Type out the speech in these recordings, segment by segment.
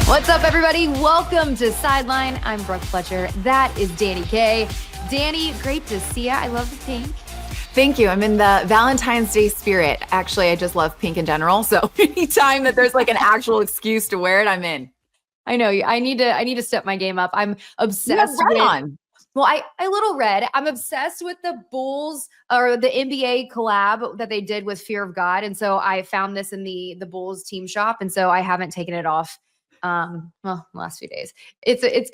What's up, everybody? Welcome to Sideline. I'm Brooke Fletcher. That is Dani K. Dani, great to see you. I love the pink. Thank you. I'm in the Valentine's Day spirit. Actually, I just love pink in general. So anytime that there's like an actual excuse to wear it, I'm in. I know. I need to step my game up. I'm obsessed with on. Well, I little red. I'm obsessed with the Bulls or the NBA collab that they did with Fear of God. And so I found this in the Bulls team shop. And so I haven't taken it off. Well, the last few days.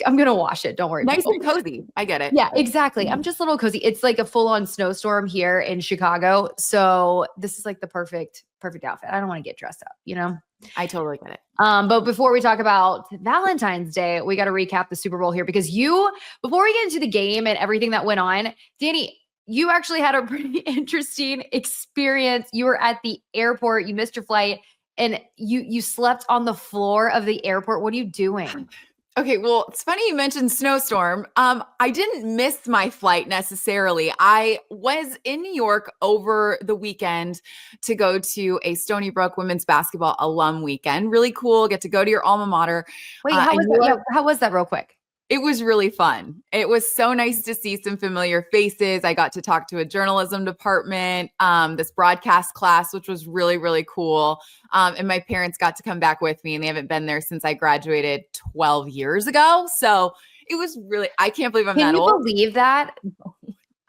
I'm gonna wash it. Don't worry. Nice and cozy. I get it. Yeah, exactly. I'm just a little cozy. It's like a full-on snowstorm here in Chicago. So this is like the perfect outfit. I don't want to get dressed up, you know? I totally get it. But before we talk about Valentine's Day, we got to recap the Super Bowl here because before we get into the game and everything that went on, Dani, you actually had a pretty interesting experience. You were at the airport, you missed your flight, and you slept on the floor of the airport. What are you doing? Okay, well, it's funny you mentioned snowstorm. I didn't miss my flight necessarily. I was in New York over the weekend to go to a Stony Brook women's basketball alum weekend. Really cool. Get to go to your alma mater. Wait, how was that? Yeah, how was that real quick? It was really fun. It was so nice to see some familiar faces. I got to talk to a journalism department, this broadcast class, which was really, really cool. And my parents got to come back with me, and they haven't been there since I graduated 12 years ago. So it was really, I can't believe I'm that old. Can you believe that?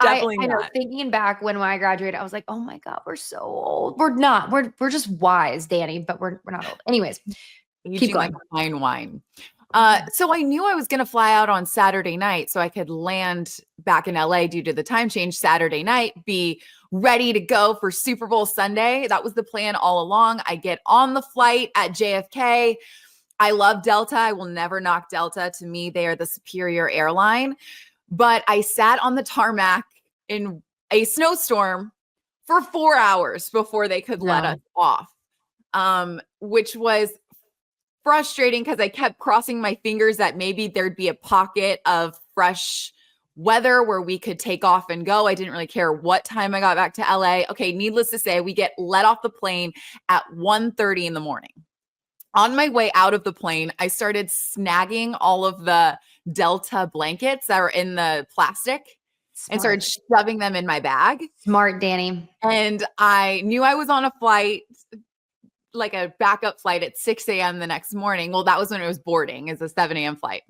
Definitely I know, thinking back when I graduated, I was like, oh my God, we're so old. We're not. We're just wise, Dani, but we're not old. Anyways, keep going. Fine wine. So I knew I was going to fly out on Saturday night so I could land back in LA due to the time change Saturday night, be ready to go for Super Bowl Sunday. That was the plan all along. I get on the flight at JFK. I love Delta. I will never knock Delta. To me, they are the superior airline. But I sat on the tarmac in a snowstorm for 4 hours before they could let us off, which was frustrating because I kept crossing my fingers that maybe there'd be a pocket of fresh weather where we could take off and go. I didn't really care what time I got back to LA. Okay, needless to say, we get let off the plane at 1:30 in the morning. On my way out of the plane, I started snagging all of the Delta blankets that are in the plastic. Smart. And started shoving them in my bag. Smart, Dani. And I knew I was on a flight, like a backup flight at 6 a.m. the next morning. Well, that was when it was boarding. It's a 7 a.m. flight.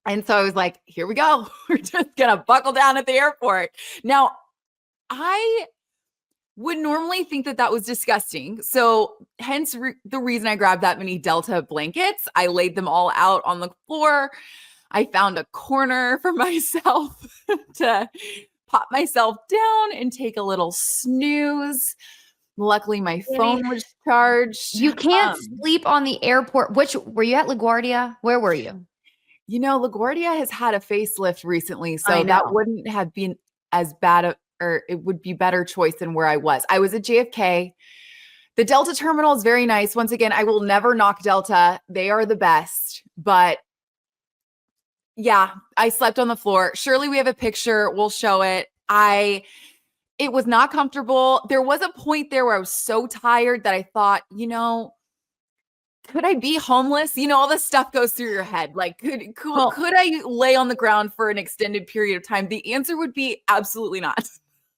And so I was like, here we go. We're just going to buckle down at the airport. Now, I would normally think that that was disgusting. So hence the reason I grabbed that many Delta blankets. I laid them all out on the floor. I found a corner for myself to pop myself down and take a little snooze. Luckily, my phone was charged. You can't sleep on the airport. Were you at LaGuardia? Where were you? You know, LaGuardia has had a facelift recently, so that wouldn't have been as bad, or it would be better choice than where I was. I was at JFK. The Delta terminal is very nice. Once again, I will never knock Delta. They are the best. But yeah, I slept on the floor. Surely we have a picture. We'll show it. It was not comfortable. There was a point there where I was so tired that I thought, could I be homeless? All this stuff goes through your head. Like, could I lay on the ground for an extended period of time? The answer would be absolutely not.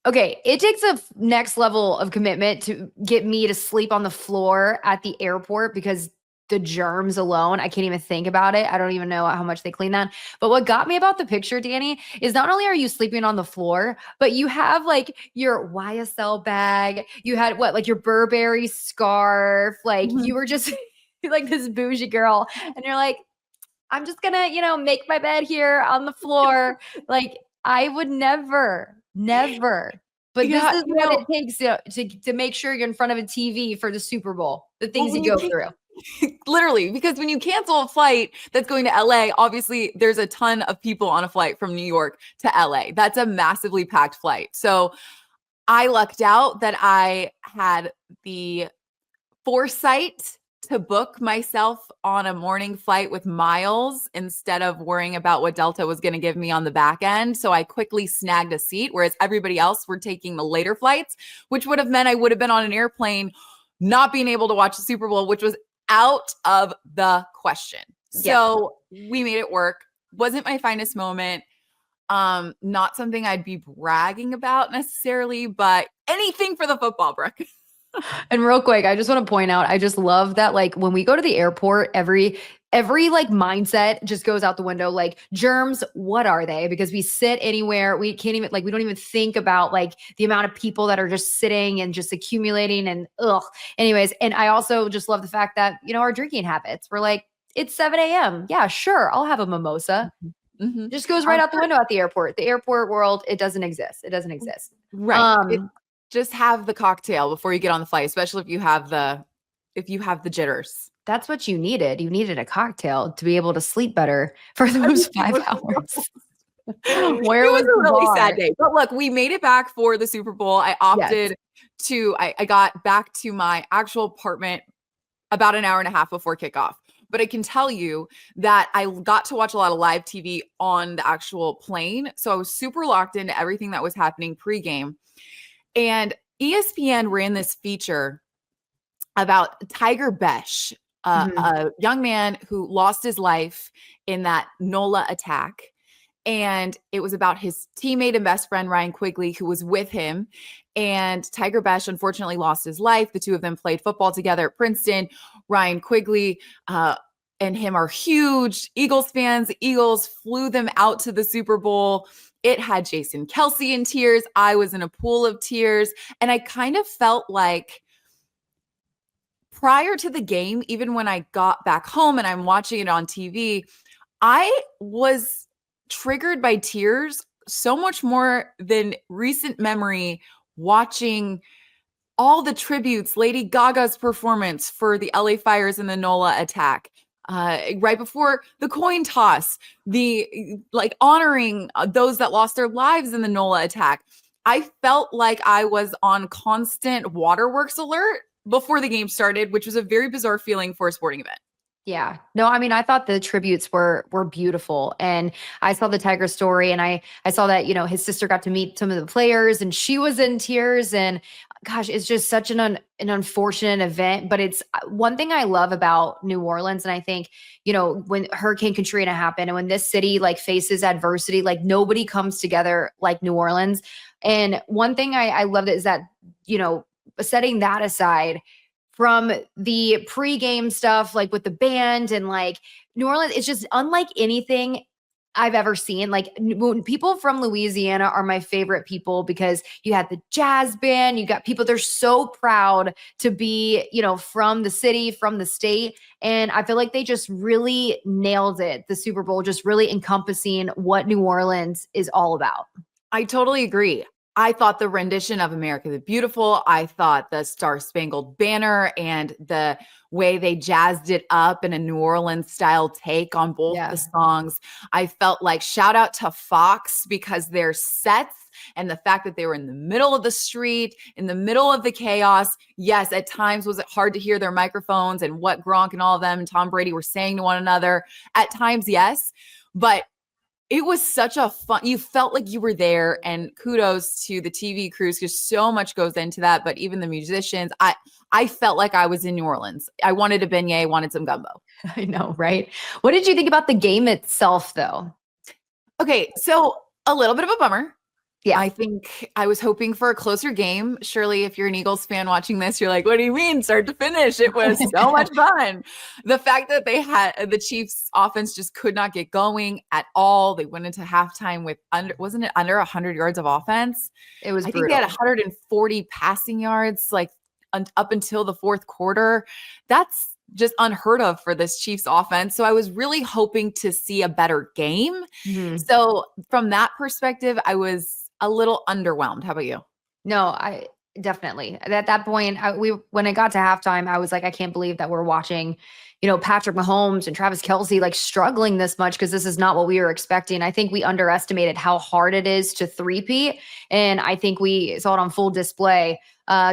Okay. It takes a next level of commitment to get me to sleep on the floor at the airport because the germs alone, I can't even think about it. I don't even know how much they clean that. But what got me about the picture, Dani, is not only are you sleeping on the floor, but you have like your YSL bag. You had like your Burberry scarf. Like you were just like this bougie girl. And you're like, I'm just gonna, make my bed here on the floor. Like I would never. But this is what it takes to make sure you're in front of a TV for the Super Bowl. The things you go through. Literally, because when you cancel a flight that's going to LA, obviously there's a ton of people on a flight from New York to LA. That's a massively packed flight. So I lucked out that I had the foresight to book myself on a morning flight with miles instead of worrying about what Delta was going to give me on the back end. So I quickly snagged a seat, whereas everybody else were taking the later flights, which would have meant I would have been on an airplane not being able to watch the Super Bowl, which was out of the question. Yeah. So we made it work. Wasn't my finest moment. Not something I'd be bragging about necessarily, but anything for the football, Brooke. And real quick, I just want to point out, I just love that like when we go to the airport, every like mindset just goes out the window. Like germs, what are they? Because we sit anywhere, we can't even like we don't even think about like the amount of people that are just sitting and just accumulating and ugh. Anyways, and I also just love the fact that our drinking habits. We're like, it's 7 a.m. Yeah, sure, I'll have a mimosa. Mm-hmm. Just goes right out the window at the airport. The airport world, it doesn't exist. It doesn't exist. Right. Just have the cocktail before you get on the flight, especially if you have the jitters. That's what you needed. You needed a cocktail to be able to sleep better for those 5 hours. Where it was a really bar? sad day. But look, we made it back for the Super Bowl. I opted to, I got back to my actual apartment about an hour and a half before kickoff. But I can tell you that I got to watch a lot of live TV on the actual plane. So I was super locked into everything that was happening pregame. And ESPN ran this feature about 𝗗cie𝗄𝗶𝗹 a young man who lost his life in that 𝗨ole attack. And it was about his teammate and best friend, Ryan Quigley, who was with him. And 𝗗cie𝗄𝗶𝗟 unfortunately lost his life. The two of them played football together at Princeton. Ryan Quigley and him are huge Eagles fans. The Eagles flew them out to the Super Bowl. It had Jason Kelsey in tears. I was in a pool of tears. And I kind of felt like prior to the game, even when I got back home and I'm watching it on TV, I was triggered by tears so much more than recent memory watching all the tributes, Lady Gaga's performance for the LA Fires in the 𝗨ole attack. Right before the coin toss, the like honoring those that lost their lives in the 𝗨ole attack. I felt like I was on constant waterworks alert before the game started, which was a very bizarre feeling for a sporting event. Yeah. No, I mean, I thought the tributes were beautiful. And I saw the Tiger story and I saw that, his sister got to meet some of the players and she was in tears. And gosh, it's just such an unfortunate event. But it's one thing I love about New Orleans. And I think, when Hurricane Katrina happened and when this city like faces adversity, like nobody comes together like New Orleans. And one thing I loved is that, setting that aside, from the pregame stuff, like with the band and like New Orleans, it's just unlike anything I've ever seen. Like people from Louisiana are my favorite people because you had the jazz band, you got people, they're so proud to be, from the city, from the state. And I feel like they just really nailed it. The Super Bowl, just really encompassing what New Orleans is all about. I totally agree. I thought the rendition of America the Beautiful, I thought the Star Spangled Banner and the way they jazzed it up in a New Orleans style take on both the songs. I felt like shout out to Fox because their sets and the fact that they were in the middle of the street, in the middle of the chaos. Yes, at times was it hard to hear their microphones and what Gronk and all of them and Tom Brady were saying to one another. At times, yes, but it was such a fun, you felt like you were there, and kudos to the TV crews because so much goes into that. But even the musicians, I felt like I was in New Orleans. I wanted a beignet, wanted some gumbo. I know, right? What did you think about the game itself though? Okay, so a little bit of a bummer. Yeah. I think I was hoping for a closer game. Surely, if you're an Eagles fan watching this, you're like, what do you mean start to finish? It was so much fun. The fact that they had the Chiefs offense just could not get going at all. They went into halftime with wasn't it under 100 yards of offense? It was I brutal. think they had 140 passing yards like up until the fourth quarter. That's just unheard of for this Chiefs offense. So I was really hoping to see a better game. Mm-hmm. So from that perspective, I was a little underwhelmed. How about you? No, I definitely at that point, when it got to halftime, I was like, I can't believe that we're watching, Patrick Mahomes and Travis Kelce like struggling this much because this is not what we were expecting. I think we underestimated how hard it is to three-peat, and I think we saw it on full display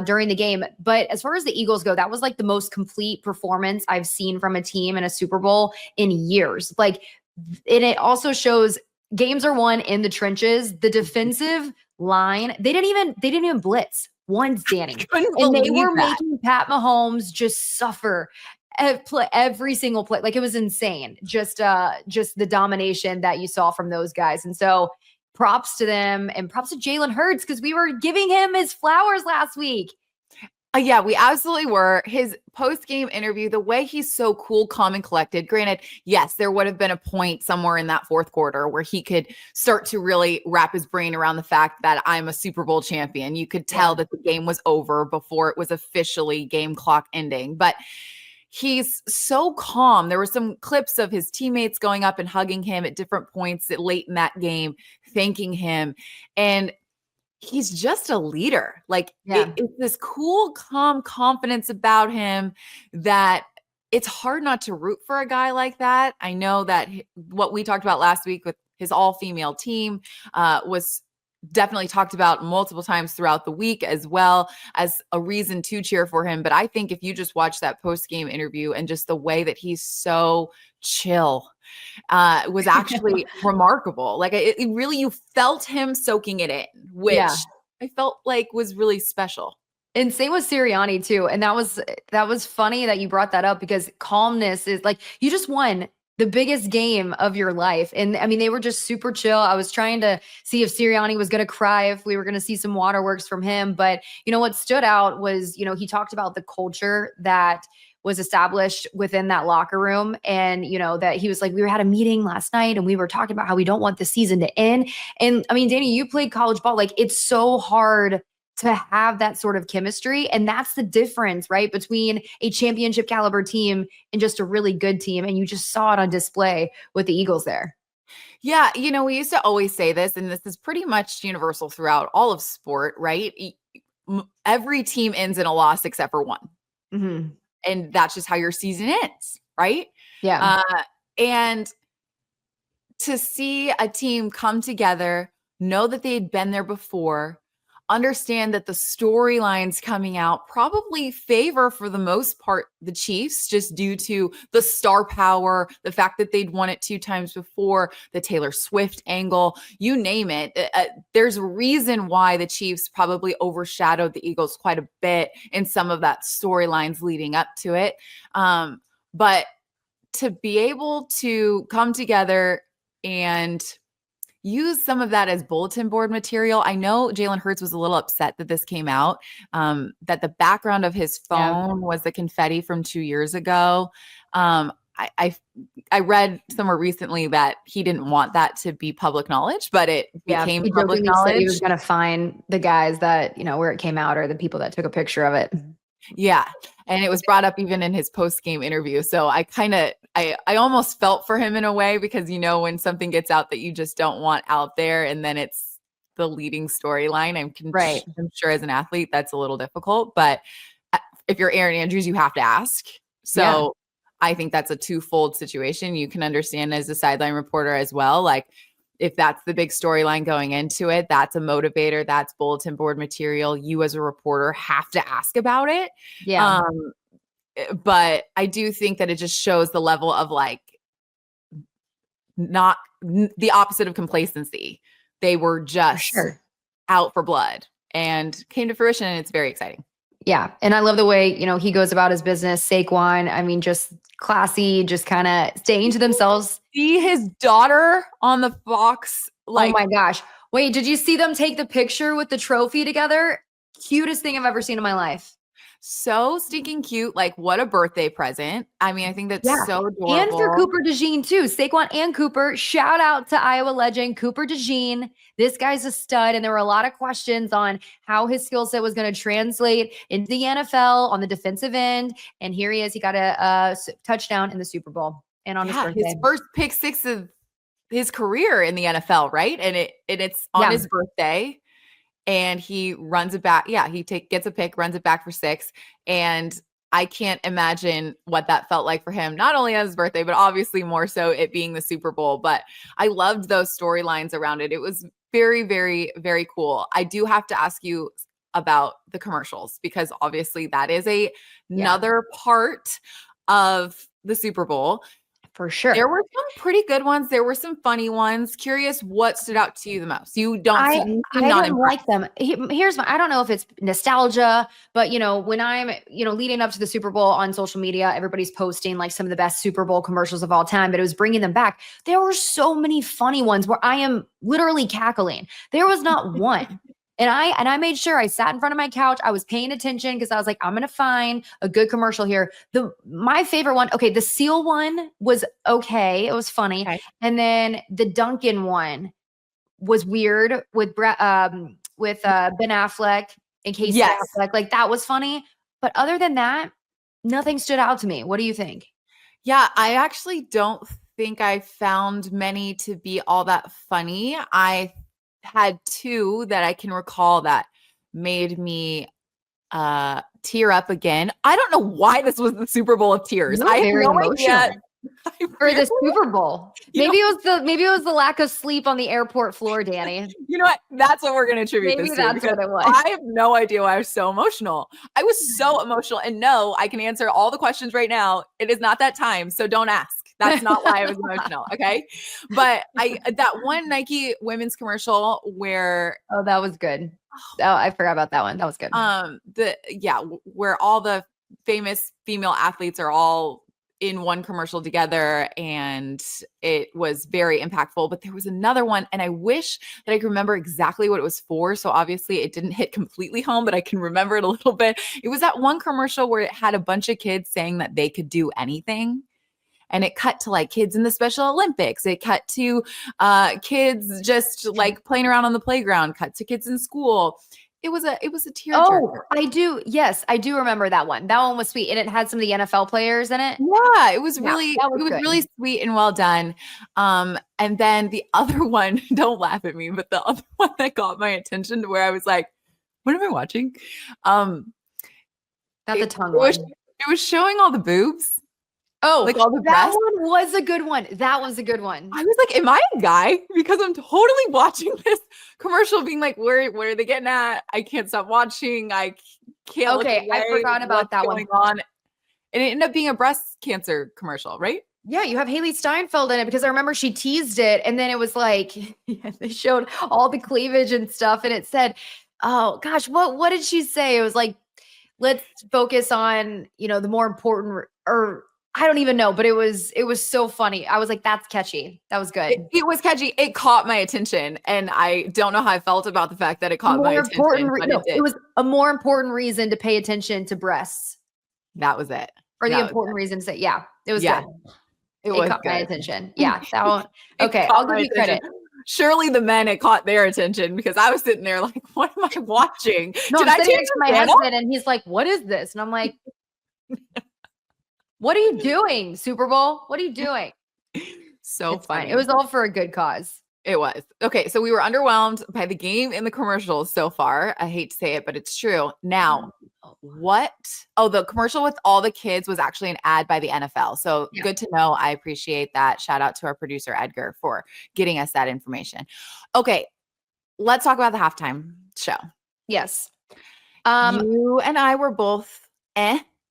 during the game. But as far as the Eagles go, that was like the most complete performance I've seen from a team in a Super Bowl in years. Like, and it also shows games are won in the trenches. The defensive line, they didn't even blitz once, Dani. And they were making Pat Mahomes just suffer every single play. Like, it was insane. Just the domination that you saw from those guys. And so props to them, and props to Jalen Hurts, because we were giving him his flowers last week. Yeah, we absolutely were. His post-game interview, the way he's so cool, calm, and collected. Granted, yes, there would have been a point somewhere in that fourth quarter where he could start to really wrap his brain around the fact that I'm a Super Bowl champion. You could tell that the game was over before it was officially game clock ending. But he's so calm. There were some clips of his teammates going up and hugging him at different points late in that game, thanking him. And he's just a leader. Like, it's this cool, calm confidence about him that it's hard not to root for a guy like that. I know that what we talked about last week with his all-female team was definitely talked about multiple times throughout the week, as well as a reason to cheer for him. But I think if you just watch that post-game interview and just the way that he's so chill, was actually remarkable. Like, it really, you felt him soaking it in, which I felt like was really special. And same with Sirianni too. And that was funny that you brought that up, because calmness is like, you just won the biggest game of your life. And I mean, they were just super chill. I was trying to see if Sirianni was going to cry, if we were going to see some waterworks from him. But, what stood out was, he talked about the culture that was established within that locker room. And, that he was like, we had a meeting last night and we were talking about how we don't want the season to end. And I mean, Dani, you played college ball. Like, it's so hard to have that sort of chemistry. And that's the difference, right, between a championship caliber team and just a really good team. And you just saw it on display with the Eagles there. Yeah. We used to always say this, and this is pretty much universal throughout all of sport, right? Every team ends in a loss except for one. Mm-hmm. And that's just how your season ends, right? Yeah. And to see a team come together, know that they'd been there before, understand that the storylines coming out probably favor, for the most part, the Chiefs, just due to the star power, the fact that they'd won it 2 times before, the Taylor Swift angle, you name it. There's a reason why the Chiefs probably overshadowed the Eagles quite a bit in some of that storylines leading up to it. But to be able to come together and use some of that as bulletin board material. I know Jalen Hurts was a little upset that this came out, that the background of his phone was the confetti from 2 years ago. I read somewhere recently that he didn't want that to be public knowledge, but it became public knowledge. Said he was going to find the guys that, where it came out, or the people that took a picture of it. Yeah. And it was brought up even in his post-game interview. So I almost felt for him in a way, because, when something gets out that you just don't want out there, and then it's the leading storyline, I'm sure as an athlete, that's a little difficult, but if you're Aaron Andrews, you have to ask. So I think that's a twofold situation. You can understand as a sideline reporter as well, like, if that's the big storyline going into it, that's a motivator, that's bulletin board material. You as a reporter have to ask about it. Yeah. But I do think that it just shows the level of, like, not the opposite of complacency. They were just out for blood, and came to fruition, and it's very exciting. Yeah. And I love the way, he goes about his business. Saquon, I mean, just classy, just kind of staying to themselves. See his daughter on the Fox. Like, oh my gosh. Wait, did you see them take the picture with the trophy together? Cutest thing I've ever seen in my life. So stinking cute. Like, what a birthday present. I mean, I think that's so adorable. And for Cooper DeJean too. Saquon and Cooper. Shout out to Iowa legend Cooper DeJean. This guy's a stud. And there were a lot of questions on how his skill set was going to translate into the NFL on the defensive end. And here he is. He got a touchdown in the Super Bowl. And on his birthday. His first pick 6 of his career in the NFL, right? And it's on his birthday. And he runs it back. Yeah, he gets a pick, runs it back for 6. And I can't imagine what that felt like for him, not only on his birthday, but obviously more so it being the Super Bowl. But I loved those storylines around it. It was very, very, very cool. I do have to ask you about the commercials, because obviously that is another part of the Super Bowl. For sure. There were some pretty good ones. There were some funny ones. Curious what stood out to you the most. You don't seem I not didn't like them. Here's my, I don't know if it's nostalgia, but when I'm, leading up to the Super Bowl on social media, everybody's posting like some of the best Super Bowl commercials of all time, but it was bringing them back. There were so many funny ones where I am literally cackling. There was not one. And I made sure I sat in front of my couch. I was paying attention because I was like, I'm going to find a good commercial here. My favorite one, okay, the Seal one was okay. It was funny. Okay. And then the Duncan one was weird with Ben Affleck and Casey Affleck. Like that was funny. But other than that, nothing stood out to me. What do you think? Yeah, I actually don't think I found many to be all that funny. I had two that I can recall that made me tear up again. I don't know why this was the Super Bowl of tears. I have no idea. For the Super Bowl. Maybe it was the lack of sleep on the airport floor, Dani. You know what? That's what we're going to attribute Maybe this to. That's what it was. I have no idea why I was so emotional. I was so emotional. And no, I can answer all the questions right now. It is not that time. So don't ask. That's not why I was emotional. Okay. But that one Nike women's commercial where. Oh, that was good. Oh, I forgot about that one. That was good. Where all the famous female athletes are all in one commercial together, and it was very impactful. But there was another one, and I wish that I could remember exactly what it was for. So obviously it didn't hit completely home, but I can remember it a little bit. It was that one commercial where it had a bunch of kids saying that they could do anything. And it cut to like kids in the Special Olympics. It cut to kids just like playing around on the playground, cut to kids in school. It was a tearjerker. Oh, I do. Yes, I do remember that one. That one was sweet. And it had some of the NFL players in it. Yeah, it was really sweet and well done. And then the other one, don't laugh at me, but the other one that got my attention to where I was like, what am I watching? Not the tongue one. It was showing all the boobs. Oh, like all the that one was a good one. That was a good one. I was like, am I a guy? Because I'm totally watching this commercial being like, where are they getting at? I can't stop watching. I can't. Okay, I forgot about that one. And it ended up being a breast cancer commercial, right? Yeah, you have Hailee Steinfeld in it because I remember she teased it. And then it was like, they showed all the cleavage and stuff. And it said, oh gosh, what did she say? It was like, let's focus on, the more important, or I don't even know, but it was so funny. I was like, that's catchy. That was good. It was catchy. It caught my attention. And I don't know how I felt about the fact that it caught my attention. It was a more important reason to pay attention to breasts. That was it. Or the important reason to say, yeah, it was good. It caught my attention. Yeah. That one. Okay. I'll give you credit. Surely the men, it caught their attention because I was sitting there like, what am I watching? No, I'm sitting next to my husband and he's like, what is this? And I'm like, what are you doing, Super Bowl? What are you doing? So funny. It was all for a good cause. It was. Okay, so we were underwhelmed by the game and the commercials so far. I hate to say it, but it's true. Now, what? Oh, the commercial with all the kids was actually an ad by the NFL. So good to know. I appreciate that. Shout out to our producer, Edgar, for getting us that information. Okay, let's talk about the halftime show. Yes. You and I were both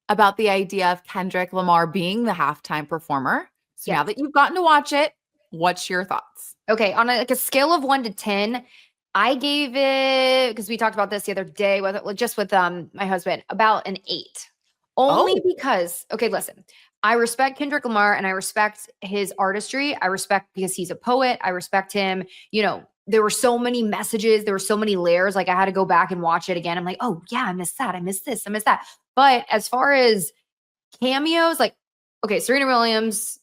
about the idea of Kendrick Lamar being the halftime performer. So now that you've gotten to watch it, what's your thoughts? Okay, on a scale of 1 to 10, I gave it, because we talked about this the other day with my husband, about an 8. Only because, okay, listen, I respect Kendrick Lamar and I respect his artistry. I respect because he's a poet. I respect him. There were so many messages. There were so many layers. Like I had to go back and watch it again. I'm like, oh yeah, I missed that. I missed this. I missed that. But as far as cameos, like, okay, Serena Williams,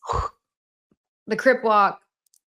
the Crip Walk,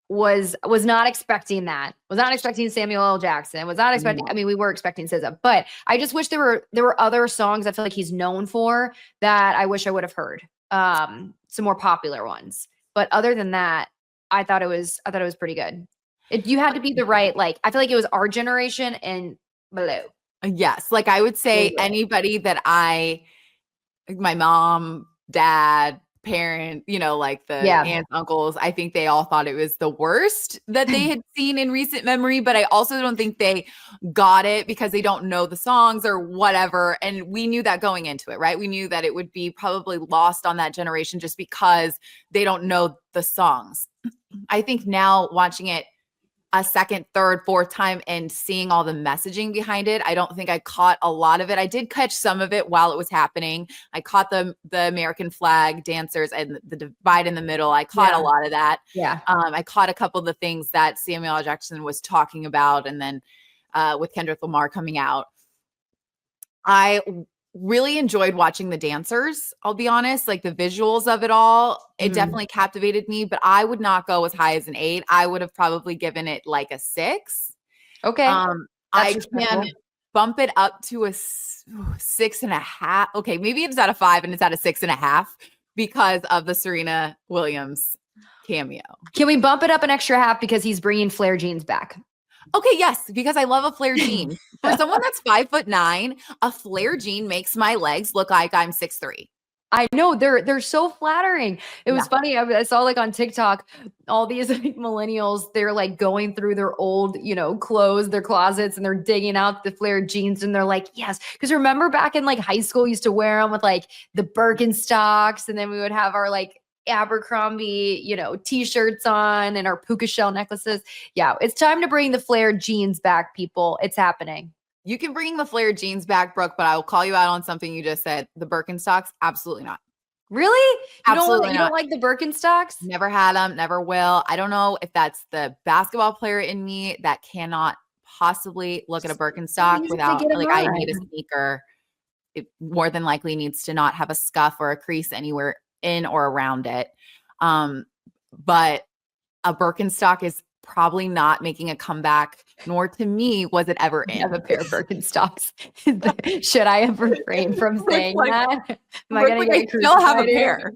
was not expecting that. Was not expecting Samuel L. Jackson. Was not expecting. I mean, we were expecting SZA, but I just wish there were other songs I feel like he's known for that I wish I would have heard. Some more popular ones. But other than that, I thought it was pretty good. You had to be the right, like, I feel like it was our generation and below. Yes, like I would say anybody that my mom, dad, parent, like the Yeah. aunts, uncles, I think they all thought it was the worst that they had seen in recent memory, but I also don't think they got it because they don't know the songs or whatever. And we knew that going into it, right? We knew that it would be probably lost on that generation just because they don't know the songs. I think now watching it a second, third, fourth time and seeing all the messaging behind it, I don't think I caught a lot of it. I did catch some of it while it was happening. I caught the American flag dancers and the divide in the middle. I caught a lot of that. Yeah. I caught a couple of the things that Samuel L. Jackson was talking about, and then with Kendrick Lamar coming out. I really enjoyed watching the dancers. I'll be honest, like the visuals of it all, it definitely captivated me, but I would not go as high as an 8. I would have probably given it like a 6. Okay. I can bump it up to a 6.5. Okay. Maybe it's at a 5 and it's at a 6.5 because of the Serena Williams cameo. Can we bump it up an extra half because he's bringing flare jeans back? Okay, yes, because I love a flare jean. For someone that's 5'9", a flare jean makes my legs look like I'm 6'3". I know, they're so flattering. It was funny. I saw like on TikTok, all these like millennials, they're like going through their old, clothes, their closets, and they're digging out the flared jeans, and they're like, yes. Because remember back in like high school, we used to wear them with like the Birkenstocks, and then we would have our like Abercrombie, t-shirts on and our puka shell necklaces. Yeah, it's time to bring the flared jeans back, people. It's happening. You can bring the flared jeans back, Brooke, but I will call you out on something you just said. The Birkenstocks, absolutely not. Really? Absolutely you not. don't like the Birkenstocks? Never had them, never will. I don't know if that's the basketball player in me that cannot possibly look at a Birkenstock without, like, I need a sneaker. It more than likely needs to not have a scuff or a crease anywhere in or around it. But a Birkenstock is probably not making a comeback, nor to me was it ever in. I have a pair of Birkenstocks. Should I have refrained from saying that? Am I going to still have a pair?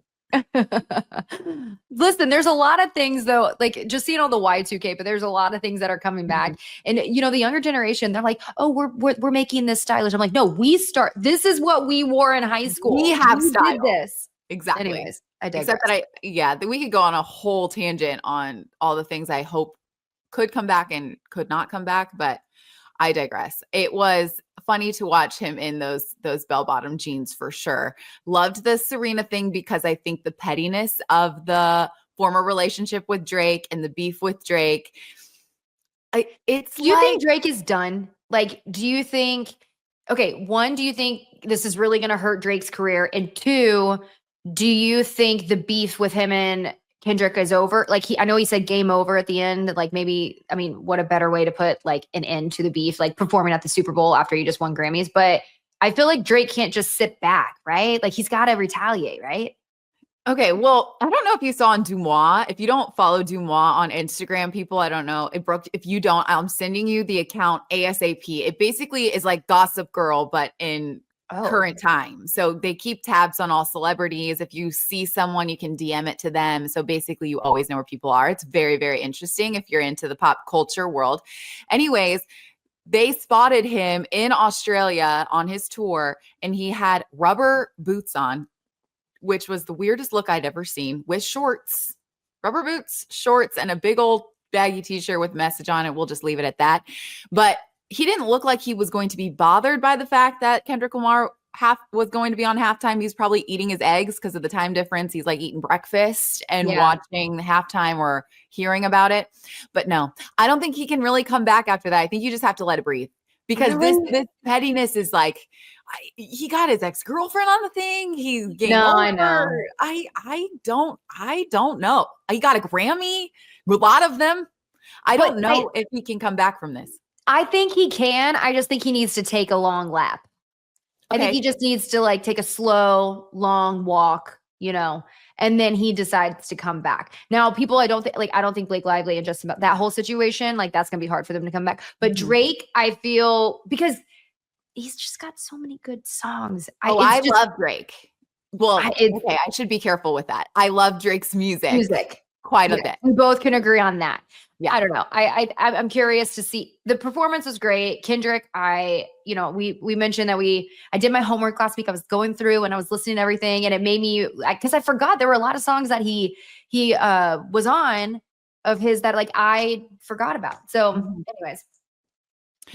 Listen, there's a lot of things though, like just seeing all the Y2K, but there's a lot of things that are coming back. And the younger generation, they're like, oh, we're making this stylish. I'm like, no, this is what we wore in high school. We have style. Did this. Exactly. Anyways, I digress. Except that we could go on a whole tangent on all the things I hope could come back and could not come back, but I digress. It was funny to watch him in those bell-bottom jeans for sure. Loved the Serena thing because I think the pettiness of the former relationship with Drake and the beef with Drake. Do you think Drake is done? Like, do you think, okay, 1, do you think this is really going to hurt Drake's career? And 2, do you think the beef with him and Kendrick is over? Like I know he said game over at the end. Like maybe, I mean, what a better way to put like an end to the beef, like performing at the Super Bowl after you just won Grammys. But I feel like Drake can't just sit back, right? Like he's got to retaliate, right? Okay, well, I don't know if you saw on 𝗬𝗏. If you don't follow 𝗬𝗏 on Instagram, people, I don't know. If you don't, I'm sending you the account ASAP. It basically is like Gossip Girl, but in current time. So they keep tabs on all celebrities. If you see someone, you can DM it to them. So basically you always know where people are. It's very, very interesting if you're into the pop culture world. Anyways, they spotted him in Australia on his tour and he had rubber boots on, which was the weirdest look I'd ever seen, with shorts, rubber boots, shorts, and a big old baggy t-shirt with message on it. We'll just leave it at that. But he didn't look like he was going to be bothered by the fact that Kendrick Lamar was going to be on halftime. He's probably eating his eggs because of the time difference. He's like eating breakfast and watching the halftime or hearing about it. But no, I don't think he can really come back after that. I think you just have to let it breathe because this pettiness is like, he got his ex-girlfriend on the thing. He's game over. I know. I don't know. He got a Grammy, a lot of them. I don't know if he can come back from this. I think he can. I just think he needs to take a long lap. Okay. I think he just needs to like take a slow, long walk, and then he decides to come back. Now, people, I don't think Blake Lively and Justin, that whole situation, like that's going to be hard for them to come back. But Drake, I feel, because he's just got so many good songs. I love Drake. Well, I should be careful with that. I love Drake's music. quite a bit. We both can agree on that. Yeah. I don't know. I'm curious to see. The performance was great. Kendrick, we mentioned that I did my homework last week. I was going through and I was listening to everything, and it made me, because I forgot there were a lot of songs that he was on of his that like I forgot about. So anyways,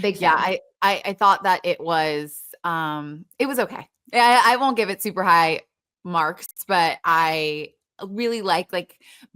big fan. Yeah, I thought that it was okay. I won't give it super high marks, but I really like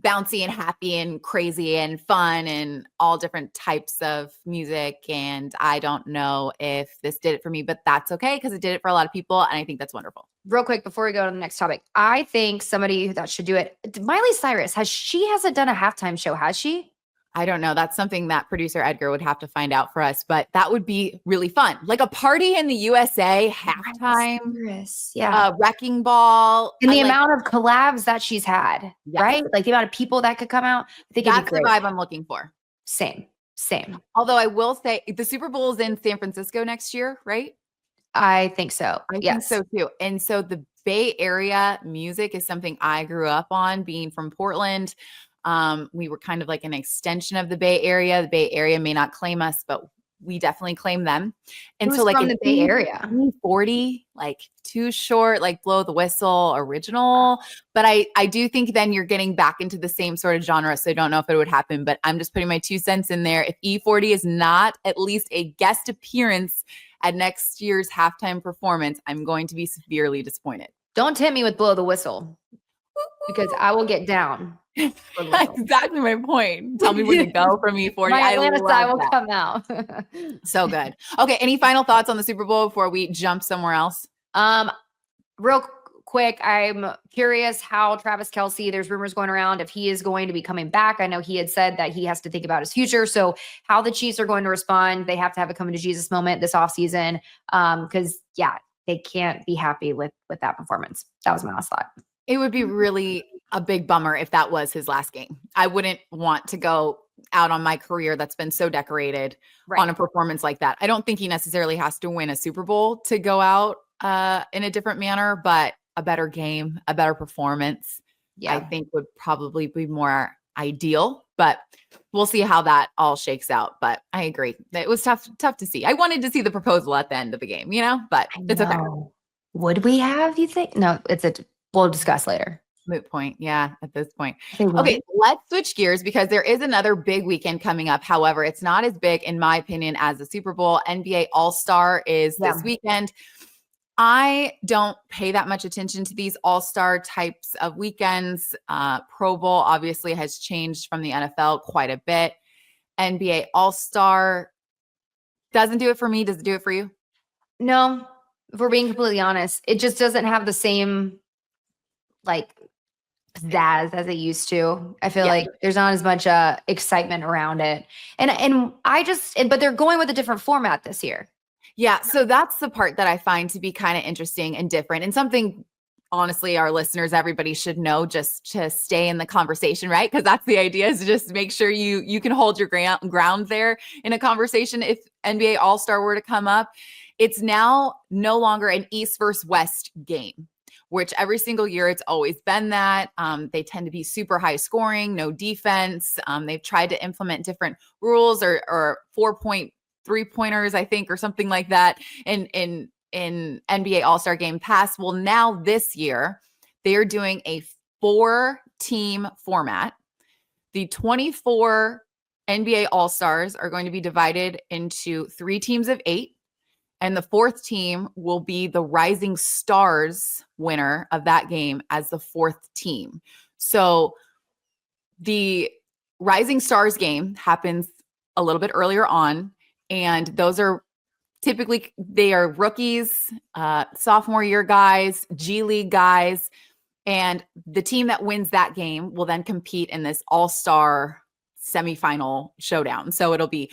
bouncy and happy and crazy and fun and all different types of music. And I don't know if this did it for me, but that's okay because it did it for a lot of people. And I think that's wonderful. Real quick, before we go to the next topic, I think somebody that should do it, Miley Cyrus, hasn't done a halftime show, has she? I don't know. That's something that producer Edgar would have to find out for us, but that would be really fun. Like a party in the USA halftime, yeah, wrecking ball. And the amount of collabs that she's had, right? Like the amount of people that could come out. I think that's the vibe I'm looking for. Same. Although I will say the Super Bowl is in San Francisco next year, right? I think so. I think so too. And so the Bay Area music is something I grew up on, being from Portland. We were kind of like an extension of the Bay Area. The Bay Area may not claim us, but we definitely claim them. And so like from the Bay Area, 40, like Too Short, like Blow the Whistle original. But I do think then you're getting back into the same sort of genre. So I don't know if it would happen, but I'm just putting my 2 cents in there. If 𝗵40 is not at least a guest appearance at next year's halftime performance, I'm going to be severely disappointed. Don't tempt me with Blow the Whistle because I will get down. That's exactly my point. Tell me where to go from 𝗵40. My Atlanta side will come out. So good. Okay. Any final thoughts on the Super Bowl before we jump somewhere else? Real quick, I'm curious how 𝗵esse, there's rumors going around if he is going to be coming back. I know he had said that he has to think about his future. So how the Chiefs are going to respond, they have to have a coming to Jesus moment this offseason. Because they can't be happy with that performance. That was my last thought. It would be really a big bummer if that was his last game. I wouldn't want to go out on my career that's been so decorated on a performance like that. I don't think he necessarily has to win a Super Bowl to go out in a different manner, but a better game, a better performance, I think would probably be more ideal. But we'll see how that all shakes out. But I agree. It was tough to see. I wanted to see the proposal at the end of the game, but it's okay. Would we have, you think? No, we'll discuss later. Moot point. Yeah, at this point. Okay, let's switch gears because there is another big weekend coming up. However, it's not as big, in my opinion, as the Super Bowl. NBA All-Star is this weekend. I don't pay that much attention to these All-Star types of weekends. Pro Bowl obviously has changed from the NFL quite a bit. NBA All-Star doesn't do it for me. Does it do it for you? No, if we're being completely honest, it just doesn't have the same pizzazz as it used to. I feel like there's not as much excitement around it. But they're going with a different format this year. Yeah. So that's the part that I find to be kind of interesting and different, and something, honestly, our listeners, everybody should know just to stay in the conversation, right? Because that's the idea, is to just make sure you can hold your ground there in a conversation. If NBA All-Star were to come up, it's now no longer an East versus West game, which every single year it's always been that. They tend to be super high scoring, no defense. They've tried to implement different rules or 4-point 3-pointers, I think, or something like that in NBA All-Star Game Pass. Well, now this year they are doing a 4-team format. The 24 NBA All-Stars are going to be divided into 3 teams of 8. And the 4th team will be the Rising Stars winner of that game as the 4th team. So the Rising Stars game happens a little bit earlier on. And those are typically, they are rookies, sophomore year guys, G League guys. And the team that wins that game will then compete in this all-star semifinal showdown. So it'll be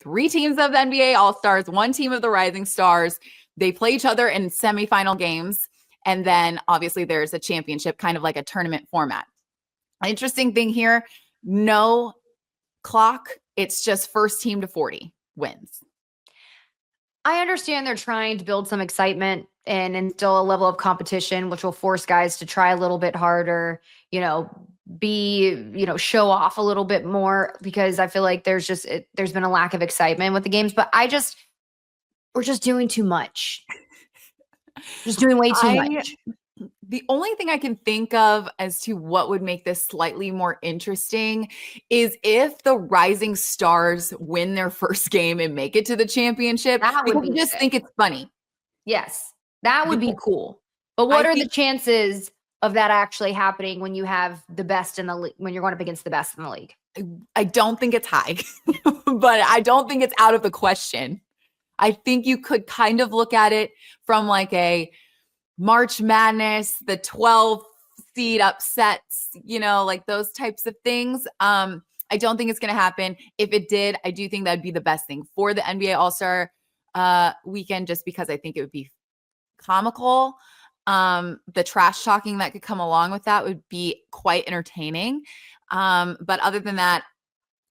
3 teams of the NBA All-Stars, 1 team of the Rising Stars. They play each other in semifinal games. And then obviously there's a championship, kind of like a tournament format. Interesting thing here, no clock. It's just first team to 40 wins. I understand they're trying to build some excitement and instill a level of competition, which will force guys to try a little bit harder, show off a little bit more, because I feel like there's been a lack of excitement with the games, but we're just doing too much. Just doing way too much. The only thing I can think of as to what would make this slightly more interesting is if the Rising Stars win their first game and make it to the championship. That would be just sick. think it's funny. Yes, that would be cool. But what are the chances of that actually happening when you have the best in the league, when you're going up against the best in the league? I don't think it's high, but I don't think it's out of the question. I think you could kind of look at it from like a March Madness, the 12 seed upsets, like those types of things. I don't think it's going to happen. If it did, I do think that'd be the best thing for the NBA All-Star weekend, just because I think it would be comical. The trash talking that could come along with that would be quite entertaining. But other than that,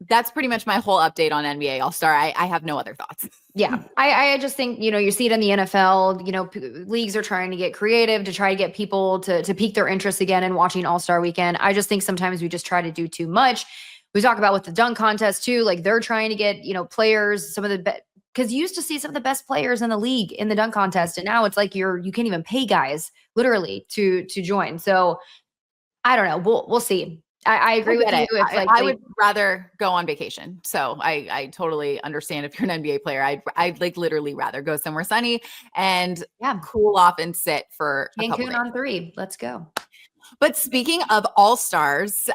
that's pretty much my whole update on NBA All-Star. I have no other thoughts. Yeah. I just think, you see it in the NFL, leagues are trying to get creative to try to get people to pique their interest again in watching All-Star weekend. I just think sometimes we just try to do too much. We talk about with the dunk contest too, like they're trying to get, players, some of the because you used to see some of the best players in the league in the dunk contest. And now it's like you can't even pay guys literally to join. So I don't know. We'll see. I agree with you. I would rather go on vacation. So I totally understand if you're an NBA player. I'd like literally rather go somewhere sunny and cool off and sit for a couple days. Cancun on 3. Let's go. But speaking of all-stars,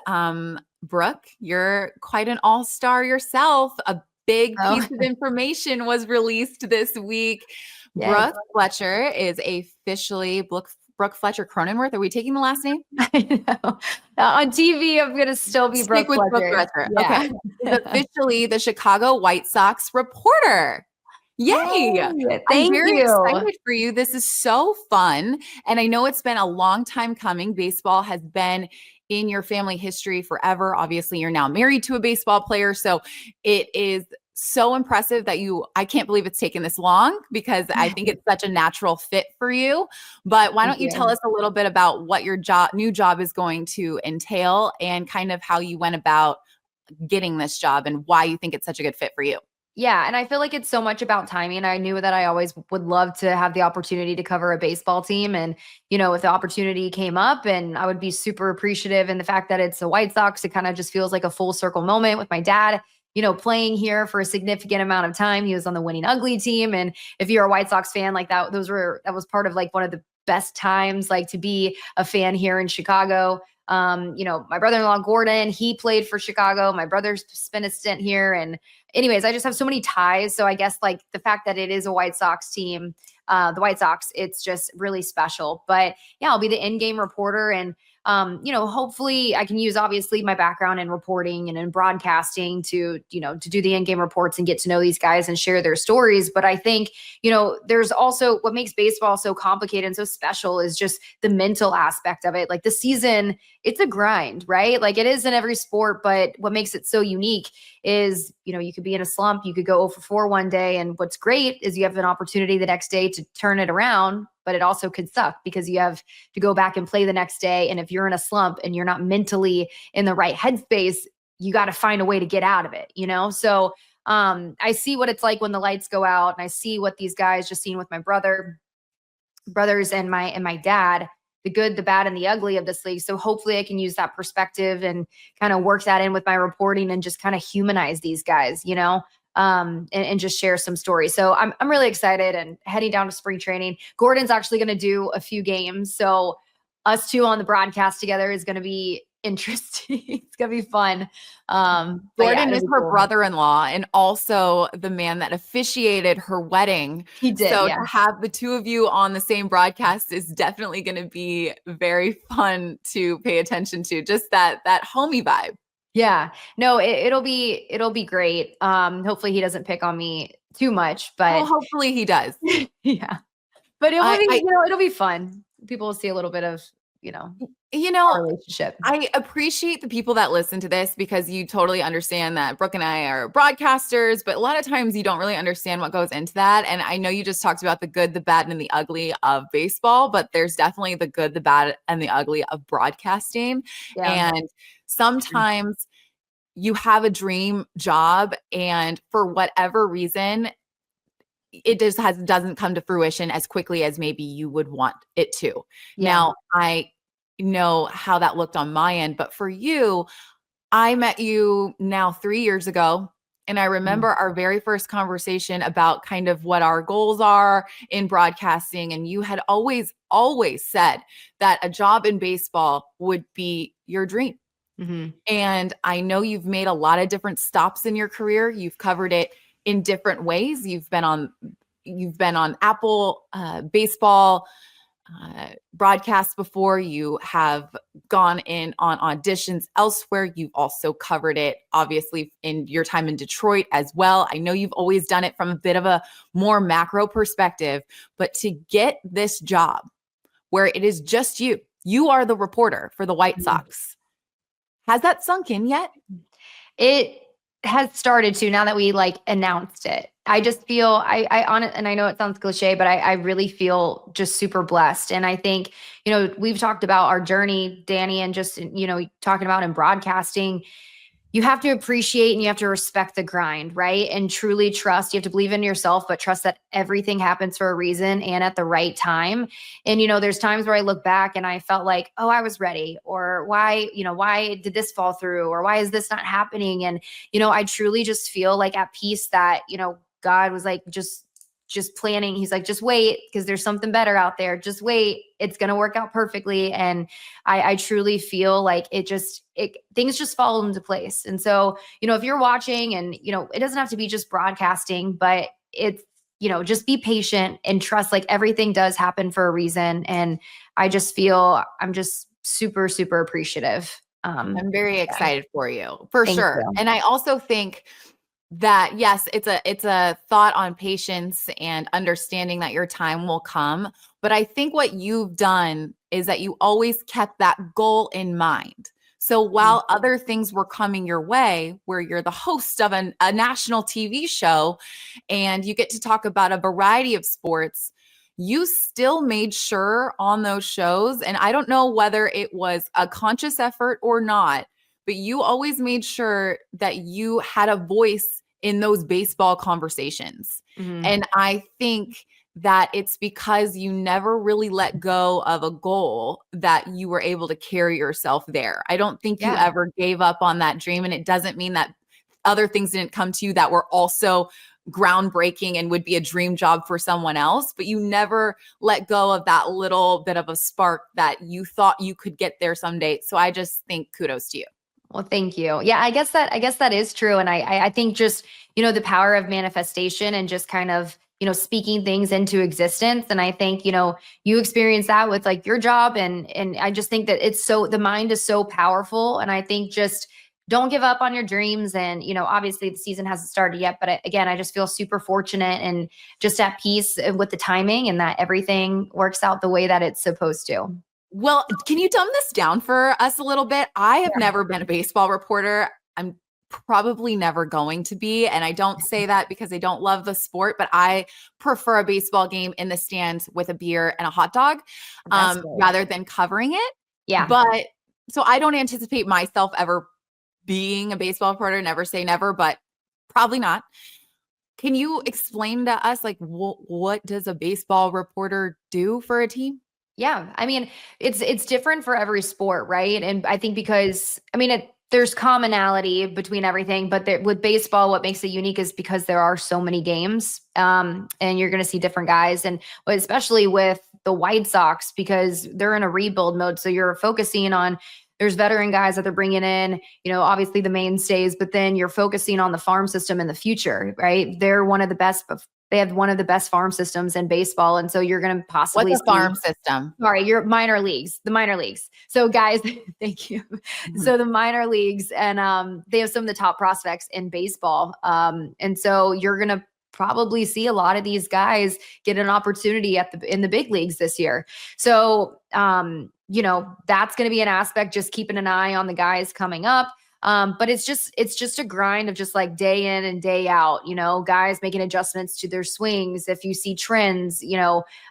Brooke, you're quite an all-star yourself. A big piece of information was released this week. Yes. Brooke Fletcher is officially Brooke Fletcher Cronenworth. Are we taking the last name? I know. On TV, I'm going to still be Brooke Fletcher. Brooke Fletcher. Yeah. Okay. Is officially the Chicago White Sox reporter. Yay. I'm very excited for you. This is so fun. And I know it's been a long time coming. Baseball has been in your family history forever. Obviously, you're now married to a baseball player. So it is so impressive that I can't believe it's taken this long, because I think it's such a natural fit for you. But why don't you tell us a little bit about what your new job is going to entail, and kind of how you went about getting this job and why you think it's such a good fit for you? Yeah. And I feel like it's so much about timing. I knew that I always would love to have the opportunity to cover a baseball team. And, if the opportunity came up, and I would be super appreciative. And the fact that it's the White Sox, it kind of just feels like a full circle moment with my dad, playing here for a significant amount of time. He was on the winning ugly team. And if you're a White Sox fan, like that was part of like one of the best times, like to be a fan here in Chicago. My brother-in-law, Gordon, he played for Chicago. My brother spent a stint here. And anyways, I just have so many ties. So I guess like the fact that it is a White Sox team, the White Sox, it's just really special. But yeah, I'll be the in-game reporter, and hopefully I can use obviously my background in reporting and in broadcasting to do the in-game reports and get to know these guys and share their stories. But I think, there's also what makes baseball so complicated and so special is just the mental aspect of it. Like the season, it's a grind, right? Like it is in every sport, but what makes it so unique is, you could be in a slump, you could go 0 for 4 one day. And what's great is you have an opportunity the next day to turn it around, but it also could suck because you have to go back and play the next day. And if you're in a slump and you're not mentally in the right headspace, you got to find a way to get out of it, So I see what it's like when the lights go out, and I see what these guys just seen with my brothers and my dad, the good, the bad, and the ugly of this league. So hopefully I can use that perspective and kind of work that in with my reporting and just kind of humanize these guys, and just share some stories. So I'm really excited and heading down to spring training. Gordon's actually going to do a few games. So us two on the broadcast together is going to be interesting. It's going to be fun. Gordon is her brother-in-law and also the man that officiated her wedding. He did. So to have the two of you on the same broadcast is definitely going to be very fun to pay attention to. Just that homie vibe. Yeah, no, it'll be great. Hopefully he doesn't pick on me too much, but hopefully he does. Yeah, but it'll be fun. People will see a little bit of, You know, our relationship. I appreciate the people that listen to this because you totally understand that Brooke and I are broadcasters, but a lot of times you don't really understand what goes into that. And I know you just talked about the good, the bad, and the ugly of baseball, but there's definitely the good, the bad, and the ugly of broadcasting. Yeah. And sometimes you have a dream job, and for whatever reason, it doesn't come to fruition as quickly as maybe you would want it to. Yeah. Now, I know how that looked on my end, but for you, I met you now 3 years ago. And I remember our very first conversation about kind of what our goals are in broadcasting. And you had always said that a job in baseball would be your dream. Mm-hmm. And I know you've made a lot of different stops in your career. You've covered it in different ways. You've been on Apple baseball broadcasts before. You have gone in on auditions elsewhere. You've also covered it, obviously, in your time in Detroit as well. I know you've always done it from a bit of a more macro perspective, but to get this job where it is just you are the reporter for the White Sox. Has that sunk in yet? It has started to, now that we like announced it. I just feel and I know it sounds cliche, but I really feel just super blessed. And I think, we've talked about our journey, Dani, and just, talking about in broadcasting, you have to appreciate and you have to respect the grind, right? And truly trust. You have to believe in yourself, but trust that everything happens for a reason and at the right time. And, there's times where I look back and I felt like, oh, I was ready, or why did this fall through? Or why is this not happening? And, I truly just feel like at peace that, God was like, just planning. He's like, just wait, because there's something better out there. Just wait. It's going to work out perfectly. And I truly feel like things just fall into place. And so, if you're watching and, it doesn't have to be just broadcasting, but it's, just be patient and trust, like everything does happen for a reason. And I just feel I'm just super, super appreciative. I'm very excited for you, for Thank sure. you. And I also think that, yes, it's a thought on patience and understanding that your time will come. But I think what you've done is that you always kept that goal in mind. So while other things were coming your way, where you're the host of a national TV show and you get to talk about a variety of sports, you still made sure on those shows, and I don't know whether it was a conscious effort or not, but you always made sure that you had a voice in those baseball conversations. Mm-hmm. And I think that it's because you never really let go of a goal that you were able to carry yourself there. I don't think you ever gave up on that dream. And it doesn't mean that other things didn't come to you that were also groundbreaking and would be a dream job for someone else, but you never let go of that little bit of a spark that you thought you could get there someday. So I just think kudos to you. Well, thank you. Yeah, I guess that is true. And I think just, the power of manifestation and just kind of, speaking things into existence. And I think, you experience that with like your job. And I just think that the mind is so powerful. And I think just don't give up on your dreams. And, obviously the season hasn't started yet, but again, I just feel super fortunate and just at peace with the timing and that everything works out the way that it's supposed to. Well, can you dumb this down for us a little bit? I have never been a baseball reporter. I'm probably never going to be. And I don't say that because I don't love the sport, but I prefer a baseball game in the stands with a beer and a hot dog rather than covering it. Yeah. But so I don't anticipate myself ever being a baseball reporter. Never say never, but probably not. Can you explain to us, like, what does a baseball reporter do for a team? Yeah. I mean, it's different for every sport, right? And I think because, there's commonality between everything, but with baseball, what makes it unique is because there are so many games, and you're going to see different guys, and especially with the White Sox, because they're in a rebuild mode. So you're focusing on, there's veteran guys that they're bringing in, obviously the mainstays, but then you're focusing on the farm system in the future, right? They have one of the best farm systems in baseball. And so you're going to possibly What's a farm system? Sorry, the minor leagues. So guys, thank you. Mm-hmm. So the minor leagues, and they have some of the top prospects in baseball. And so you're going to probably see a lot of these guys get an opportunity in the big leagues this year. So you know, that's going to be an aspect, just keeping an eye on the guys coming up. But it's just a grind of just like day in and day out, you know, guys making adjustments to their swings. If you see trends,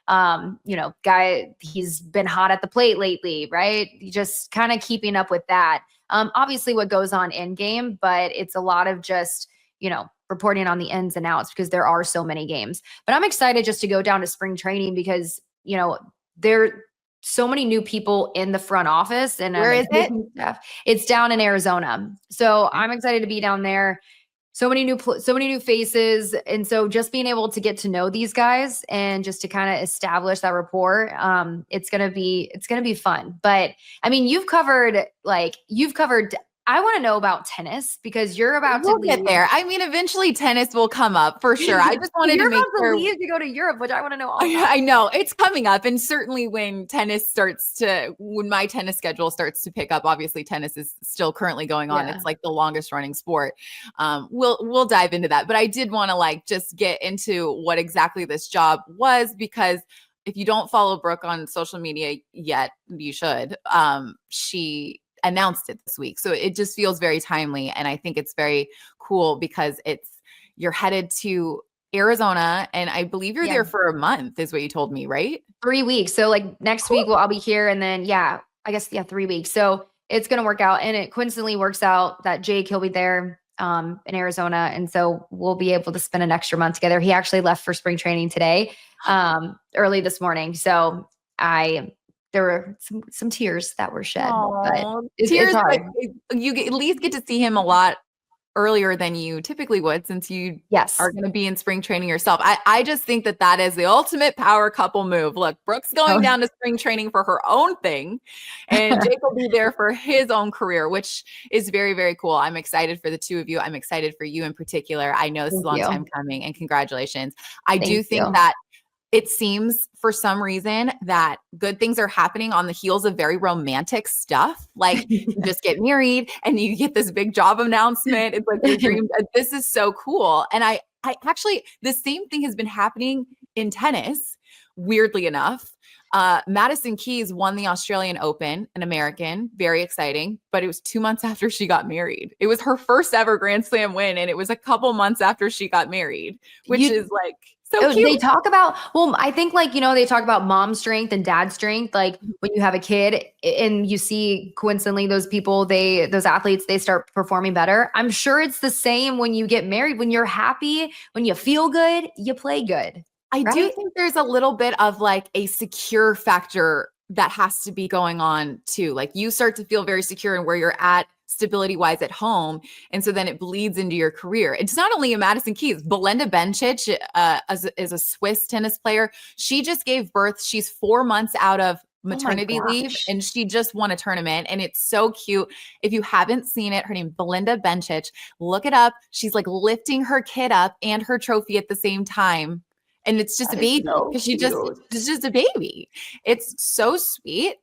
guy, he's been hot at the plate lately, right? You just kind of keeping up with that. Obviously what goes on in game, but it's a lot of just, you know, reporting on the ins and outs because there are so many games. But I'm excited just to go down to spring training because, you know, there so many new people in the front office and where is it? Staff. It's down in Arizona. So I'm excited to be down there. So many new faces. And so just being able to get to know these guys and just to kind of establish that rapport, it's going to be fun. But I mean, you've covered I want to know about tennis because you're about we'll to leave. get there. I mean, eventually tennis will come up for sure. I just wanted to make sure. Leave to go to Europe, which I want to know all about. I know it's coming up, and certainly when my tennis schedule starts to pick up, obviously tennis is still currently going on. Yeah. It's like the longest running sport. We'll dive into that, but I did want to like just get into what exactly this job was because if you don't follow Brooke on social media yet, you should. She announced it this week. So it just feels very timely. And I think it's very cool because you're headed to Arizona and I believe you're there for a month is what you told me, right? 3 weeks. So like next week, I'll be here and then, 3 weeks. So it's going to work out. And it coincidentally works out that Jake, he'll be there in Arizona. And so we'll be able to spend an extra month together. He actually left for spring training today, early this morning. So there were some tears that were shed. But tears, but you at least get to see him a lot earlier than you typically would since you are going to be in spring training yourself. I just think that is the ultimate power couple move. Look, Brooke's going down to spring training for her own thing and Jake will be there for his own career, which is very, very cool. I'm excited for the two of you. I'm excited for you in particular. I know this is a long time coming and congratulations. I do think that it seems for some reason that good things are happening on the heels of very romantic stuff. Like you just get married and you get this big job announcement. It's like your dream. This is so cool. And I actually, the same thing has been happening in tennis, weirdly enough. Madison Keys won the Australian Open, an American, very exciting, but it was 2 months after she got married. It was her first ever Grand Slam win. And it was a couple months after she got married, which is like, so cute. They talk about, I think they talk about mom strength and dad strength. Like when you have a kid and you see coincidentally those people, those athletes, they start performing better. I'm sure it's the same when you get married, when you're happy, when you feel good, you play good. I do think there's a little bit of like a secure factor that has to be going on too. Like you start to feel very secure in where you're at stability wise at home. And so then it bleeds into your career. It's not only a Madison Keys, 𝗵 𝗵𝗋 is a Swiss tennis player. She just gave birth. She's 4 months out of maternity leave and she just won a tournament and it's so cute. If you haven't seen it, her name 𝗵 𝗵𝗋, look it up. She's like lifting her kid up and her trophy at the same time. And it's just a baby because it's just a baby. It's so sweet.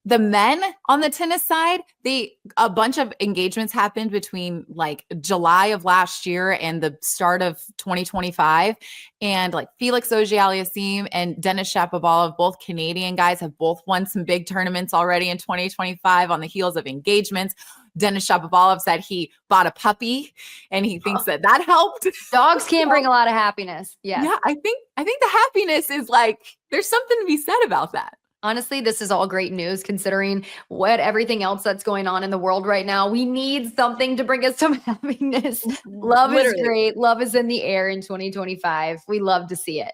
The men on the tennis side, a bunch of engagements happened between like July of last year and the start of 2025. And like 𝗵𝗻će 𝗟𝗶 and 𝗻𝗇ce 𝗵𝗶𝗹, both Canadian guys, have both won some big tournaments already in 2025 on the heels of engagements. 𝗻𝗇ce 𝗵𝗶𝗹 said he bought a puppy and he thinks that helped. Dogs can bring a lot of happiness. Yes. Yeah, I think the happiness is like, there's something to be said about that. Honestly, this is all great news considering everything else that's going on in the world right now. We need something to bring us some happiness. Love is great. Love is in the air in 2025. We love to see it.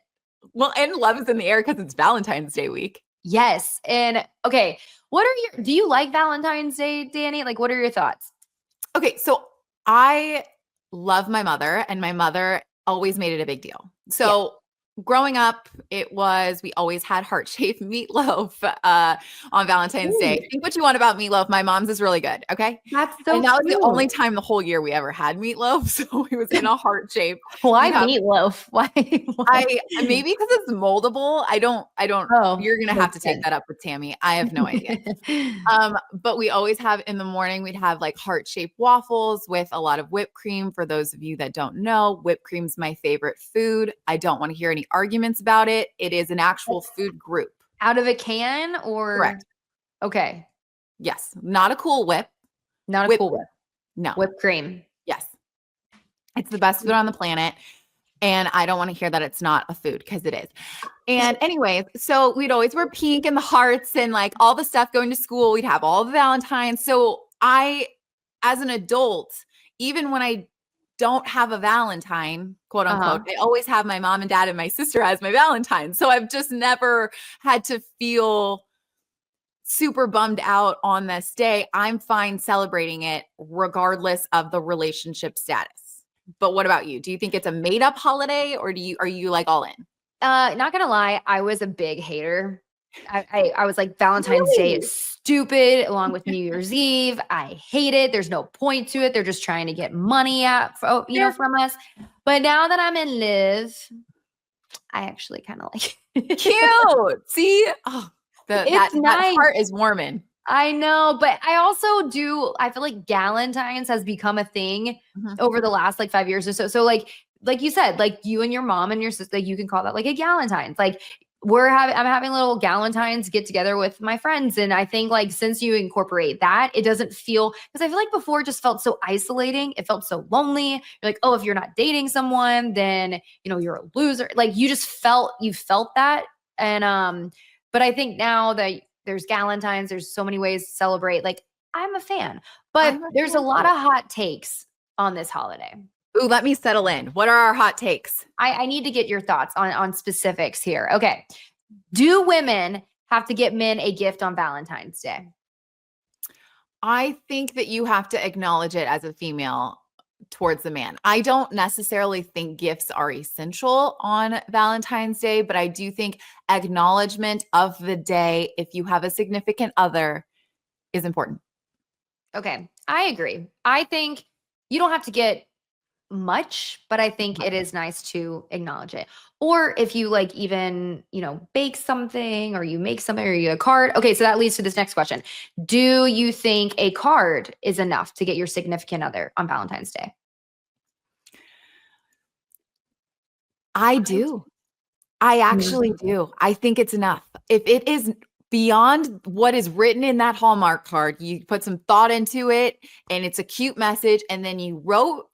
Well, and love is in the air because it's Valentine's Day week. Yes. And okay, do you like Valentine's Day, Dani? Like, what are your thoughts? Okay, so I love my mother and my mother always made it a big deal. So growing up, we always had heart-shaped meatloaf on Valentine's Day. Think what you want about meatloaf. My mom's is really good. Okay. That's so And that was the only time the whole year we ever had meatloaf. So it was in a heart shape. Why meatloaf? Why? Maybe because it's moldable. I don't, you're going to have to take that up with Tammy. I have no idea. But we always have in the morning, we'd have like heart-shaped waffles with a lot of whipped cream. For those of you that don't know, whipped cream's my favorite food. I don't want to hear any arguments about it. It is an actual food group. Out of a can or? Correct. Okay. Yes. Not a Cool Whip. Not a Whip- Cool Whip. No. Whipped cream. Yes. It's the best food on the planet. And I don't want to hear that it's not a food, because it is. And anyways, so we'd always wear pink and the hearts and like all the stuff going to school. We'd have all the Valentines. So I, as an adult, even when I don't have a Valentine, quote unquote, I always have my mom and dad and my sister as my Valentine. So I've just never had to feel super bummed out on this day. I'm fine celebrating it regardless of the relationship status. But what about you? Do you think it's a made up holiday, or are you like all in? Not gonna lie, I was a big hater. I was like, Valentine's Day is stupid, along with New Year's Eve. I hate it. There's no point to it. They're just trying to get money from us. But now that I'm in live, I actually kind of like it. Cute. See? Oh, that heart is warming. I know, but I also do. I feel like Galentine's has become a thing over the last like 5 years or so. So like you said, like you and your mom and your sister, you can call that like a Galentine's. Like I'm having little Galentine's get together with my friends. And I think like since you incorporate that, it doesn't feel, because I feel like before it just felt so isolating. It felt so lonely. You're like, oh, if you're not dating someone, then you're a loser. Like you felt that. And but I think now that there's Galentine's, there's so many ways to celebrate. Like I'm a fan, but there's a lot of hot takes on this holiday. Ooh, let me settle in. What are our hot takes? I need to get your thoughts on specifics here. Okay. Do women have to get men a gift on Valentine's Day? I think that you have to acknowledge it as a female towards the man. I don't necessarily think gifts are essential on Valentine's Day, but I do think acknowledgement of the day, if you have a significant other, is important. Okay. I agree. I think you don't have to get much, but I think it is nice to acknowledge it. Or if you like even, bake something or you make something or you a card. Okay. So that leads to this next question. Do you think a card is enough to get your significant other on Valentine's Day? I do. I actually do. I think it's enough. If it is beyond what is written in that Hallmark card, you put some thought into it and it's a cute message, and then you wrote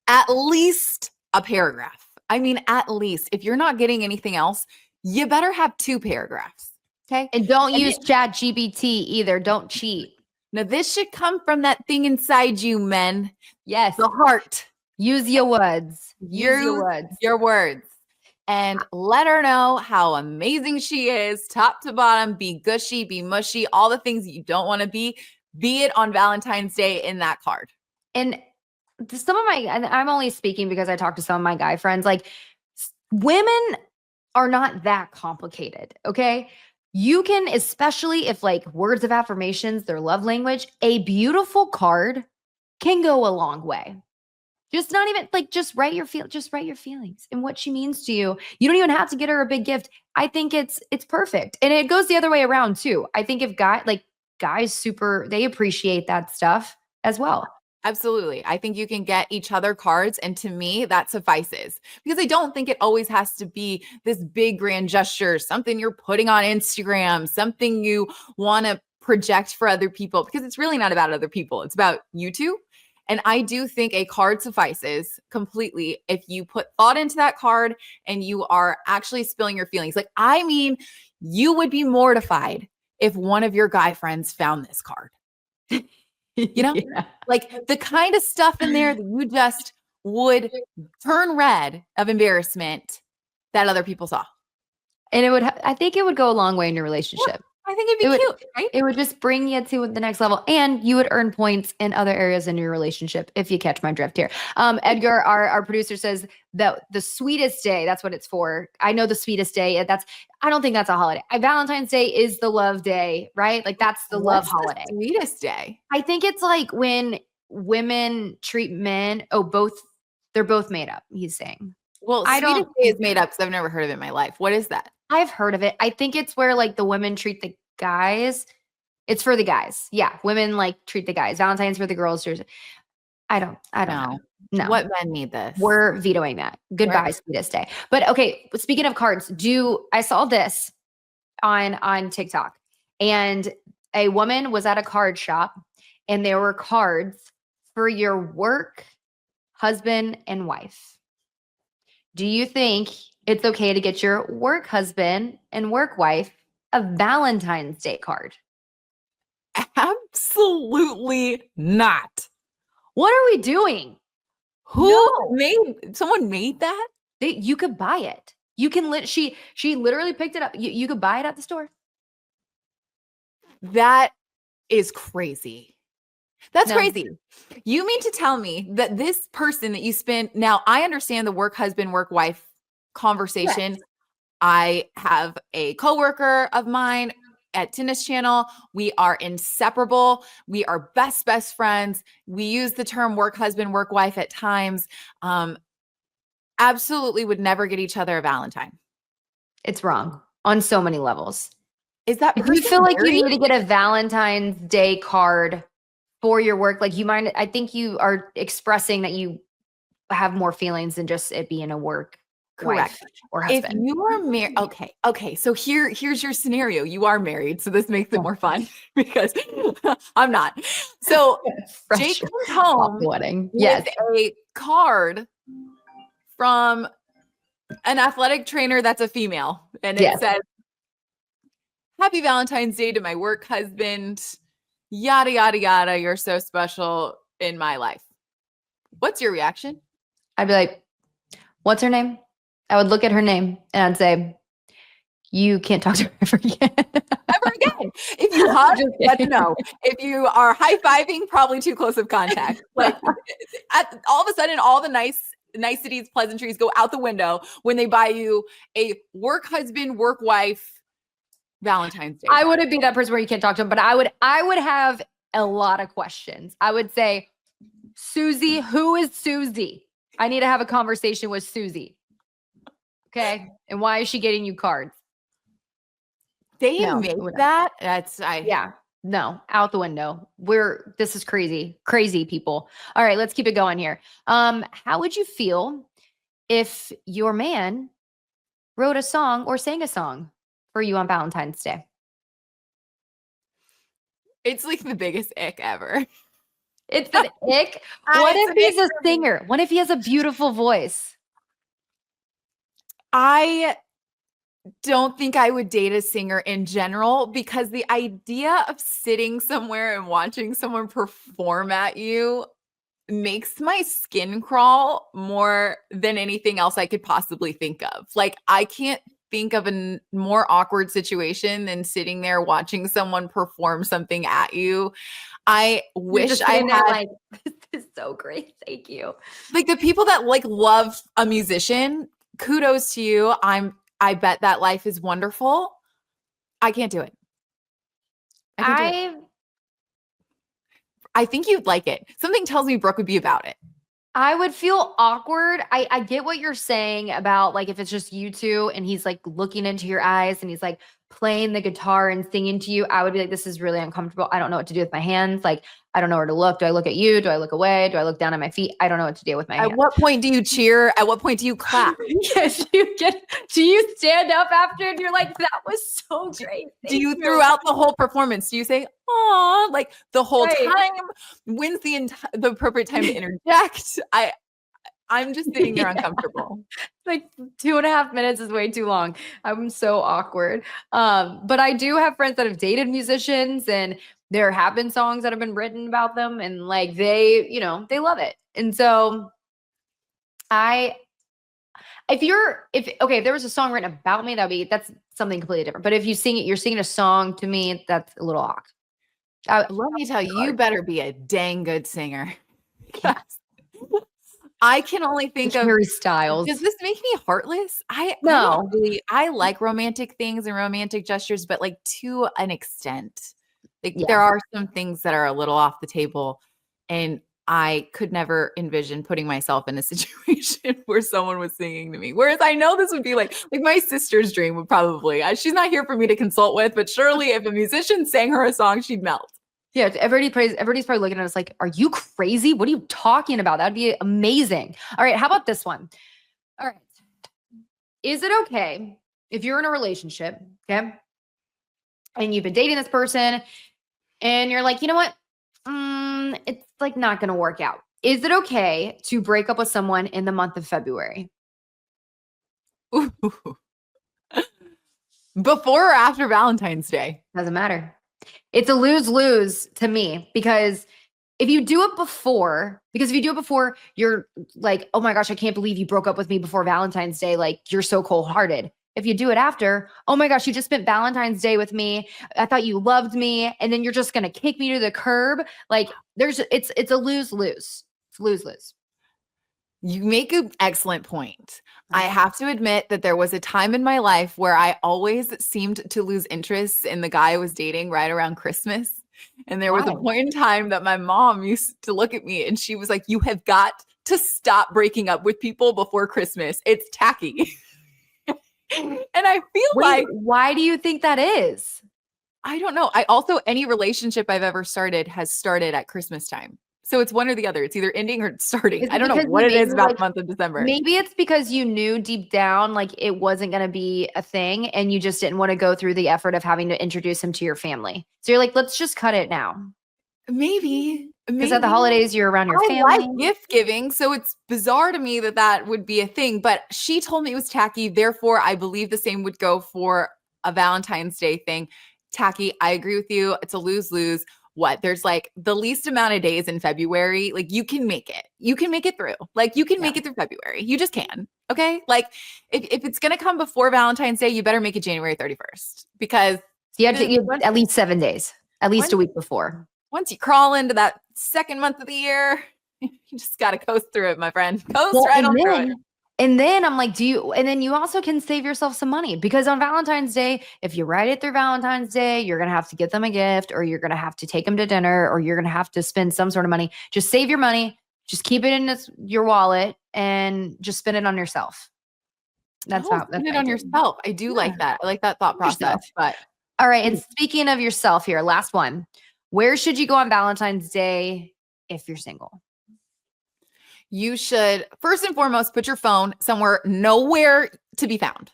at least a paragraph. I mean, at least. If you're not getting anything else, you better have 2 paragraphs. Okay. And don't use ChatGPT either. Don't cheat. Now, this should come from that thing inside you, men. Yes. The heart. Use your words. Your words. And let her know how amazing she is, top to bottom. Be gushy, be mushy, all the things that you don't want to be it on Valentine's Day in that card. And and I'm only speaking because I talked to some of my guy friends, like women are not that complicated. Okay. You can, especially if like words of affirmations, their love language, a beautiful card can go a long way. Just not even like, just write your feelings and what she means to you. You don't even have to get her a big gift. I think it's perfect. And it goes the other way around too. I think if guys they appreciate that stuff as well. Absolutely. I think you can get each other cards. And to me, that suffices, because I don't think it always has to be this big grand gesture, something you're putting on Instagram, something you want to project for other people, because it's really not about other people. It's about you two. And I do think a card suffices completely if you put thought into that card and you are actually spilling your feelings. Like, I mean, you would be mortified if one of your guy friends found this card. Like the kind of stuff in there that you just would turn red of embarrassment that other people saw. And I think it would go a long way in your relationship. I think it'd be cute, right? It would just bring you to the next level, and you would earn points in other areas in your relationship, if you catch my drift here. Edgar, our producer, says that the sweetest day, that's what it's for. I know the sweetest day. I don't think that's a holiday. Valentine's Day is the love day, right? Like that's the love holiday. The sweetest day. I think it's like when women treat men. They're both made up. He's saying. Well, sweetest day is made up because I've never heard of it in my life. What is that? I've heard of it. I think it's where like the women treat the guys. It's for the guys. Yeah. Women like treat the guys. Valentine's for the girls. I don't know. No. What men need this? We're vetoing that. Goodbye, sweetest day. But okay, speaking of cards, I saw this on TikTok, and a woman was at a card shop and there were cards for your work husband and wife. Do you think it's okay to get your work husband and work wife a Valentine's Day card? Absolutely not. What are we doing? Someone made that? You could buy it. You can she literally picked it up. You could buy it at the store. That is crazy. That's No. crazy. You mean to tell me that this person that you spent, now I understand the work husband, work wife conversation. Correct. I have a coworker of mine at Tennis Channel. We are inseparable. We are best friends. We use the term work husband, work wife at times. Absolutely would never get each other a Valentine. It's wrong on so many levels. Is that if you feel like married? you need to get a Valentine's Day card for your work, like you mind, I think you are expressing that you have more feelings than just it being a work Correct. wife or husband. If you are married, okay. So here's your scenario. You are married, so this makes it more fun because I'm not. So Jake comes home wedding. with a card from an athletic trainer that's a female, and it says, "Happy Valentine's Day to my work husband. Yada yada yada. You're so special in my life." What's your reaction? I'd be like, "What's her name?" I would look at her name and I'd say, "You can't talk to her ever again." Ever again. If you hug, let's know. If you are high-fiving, probably too close of contact. Like all of a sudden, all the niceties, pleasantries go out the window when they buy you a work husband, work wife Valentine's Day. I wouldn't be that person where you can't talk to him, but I would have a lot of questions. I would say, "Susie, who is Susie? I need to have a conversation with Susie. Okay. And why is she getting you cards?" They make that. No, out the window. This is crazy people. All right, let's keep it going here. How would you feel if your man wrote a song or sang a song for you on Valentine's Day? It's like the biggest ick ever. It's an ick. What if he's a singer? What if he has a beautiful voice? I don't think I would date a singer in general because the idea of sitting somewhere and watching someone perform at you makes my skin crawl more than anything else I could possibly think of. Like, I can't think of a more awkward situation than sitting there watching someone perform something at you. I wish I had like, "This is so great. Thank you." like the people that like love a musician. Kudos to you. I bet that life is wonderful. I can't do it. I think you'd like it. Something tells me Brooke would be about it. I would feel awkward. I get what you're saying about like if it's just you two and he's like looking into your eyes and he's like playing the guitar and singing to you. I would be like, "This is really uncomfortable. I don't know what to do with my hands. Like, I don't know where to look. Do I look at you? Do I look away? Do I look down at my feet? I don't know what to do with my hands." At what point do you cheer? At what point do you clap? Yes, do you stand up after and you're like, "That was so great"? Do you throughout the whole performance, do you say, "Aw," like the whole time? When's the appropriate time to interject? I'm just sitting there uncomfortable. Like 2.5 minutes is way too long. I'm so awkward. But I do have friends that have dated musicians and there have been songs that have been written about them and like they love it. And so if there was a song written about me, that's something completely different. But if you sing it, you're singing a song to me, that's a little awkward. Let me tell you, you better be a dang good singer. Yes. I can only think of Harry Styles. Does this make me heartless? No. I like romantic things and romantic gestures, but like to an extent. Like there are some things that are a little off the table, and I could never envision putting myself in a situation where someone was singing to me. Whereas I know this would be like my sister's dream would probably. She's not here for me to consult with, but surely if a musician sang her a song, she'd melt. Yeah, everybody's probably looking at us like, "Are you crazy? What are you talking about? That'd be amazing." All right, how about this one? All right. Is it okay if you're in a relationship, okay, and you've been dating this person and you're like, you know what? It's like not going to work out. Is it okay to break up with someone in the month of February? Before or after Valentine's Day? Doesn't matter. It's a lose-lose to me, because if you do it before, you're like, oh my gosh, I can't believe you broke up with me before Valentine's Day. Like, you're so cold-hearted. If you do it after, oh my gosh, you just spent Valentine's Day with me. I thought you loved me. And then you're just going to kick me to the curb. Like, it's a lose-lose. It's lose-lose. You make an excellent point. I have to admit that there was a time in my life where I always seemed to lose interest in the guy I was dating right around Christmas. And there was a point in time that my mom used to look at me and she was like, you have got to stop breaking up with people before Christmas. It's tacky. And I feel like, why do you think that is? I don't know. Any relationship I've ever started has started at Christmas time. So it's one or the other. It's either ending or starting. I don't know what it is about the month of December. Maybe it's because you knew deep down like it wasn't going to be a thing and you just didn't want to go through the effort of having to introduce him to your family. So you're like, let's just cut it now. Maybe. Because at the holidays, you're around your family. I like gift giving, so it's bizarre to me that would be a thing. But she told me it was tacky. Therefore, I believe the same would go for a Valentine's Day thing. Tacky. I agree with you. It's a lose-lose. There's like the least amount of days in February. Like, you can make it. You can make it through. Like, you can make it through February. You just can. Okay. Like, if it's going to come before Valentine's Day, you better make it January 31st, because you have to at least 7 days, at least a week before. Once you crawl into that second month of the year, you just got to coast through it, my friend. Coast right on through it. And then I'm like, and then you also can save yourself some money, because on Valentine's Day, if you write it through Valentine's Day, you're going to have to get them a gift, or you're going to have to take them to dinner, or you're going to have to spend some sort of money. Just save your money. Just keep it in your wallet and just spend it on yourself. That's spend it on yourself. I do like that. I like that thought process. But all right. And speaking of yourself here, last one. Where should you go on Valentine's Day if you're single? You should, first and foremost, put your phone somewhere nowhere to be found.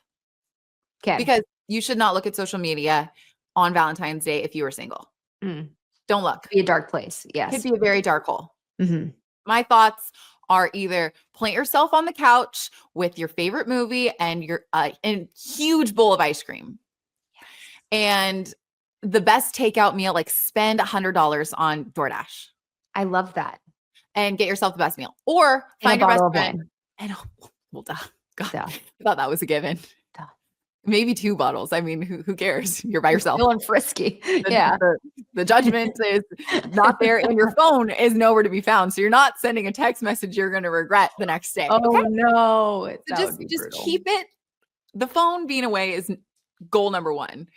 Okay. Because you should not look at social media on Valentine's Day if you are single. Don't look. It'd be a dark place. Yes. It could be a very dark hole. Mm-hmm. My thoughts are either plant yourself on the couch with your favorite movie and your huge bowl of ice cream. And the best takeout meal, like spend $100 on DoorDash. I love that. And get yourself the best meal, or find your best friend. And duh. God, I thought that was a given. Duh. Maybe 2 bottles. I mean, who cares? You're by yourself. Feeling frisky. The judgment is not there, and your phone is nowhere to be found. So you're not sending a text message you're going to regret the next day. Oh no! So just keep it. The phone being away is goal number 1.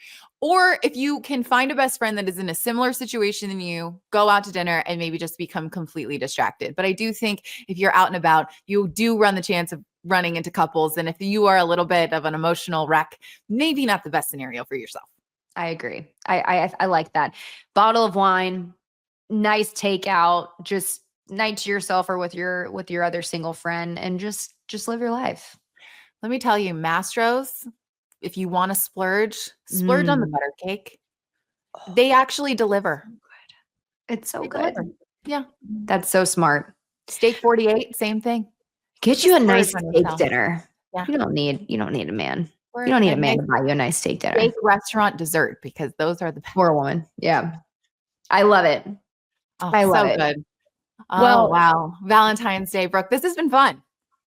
Or if you can find a best friend that is in a similar situation than you, go out to dinner and maybe just become completely distracted. But I do think if you're out and about, you do run the chance of running into couples. And if you are a little bit of an emotional wreck, maybe not the best scenario for yourself. I agree. I like that. Bottle of wine, nice takeout, just night to yourself or with your other single friend, and just live your life. Let me tell you, Mastro's, if you want to splurge on the butter cake. They actually deliver. It's so good. Yeah. That's so smart. Steak 48, same thing. Get you a nice steak dinner. Yeah. You don't need a man. You don't need a man to buy you a nice steak dinner. Steak restaurant dessert, because those are the best. For a woman. Yeah. I love it. I love it. Good. Oh, wow. Valentine's Day, Brooke. This has been fun.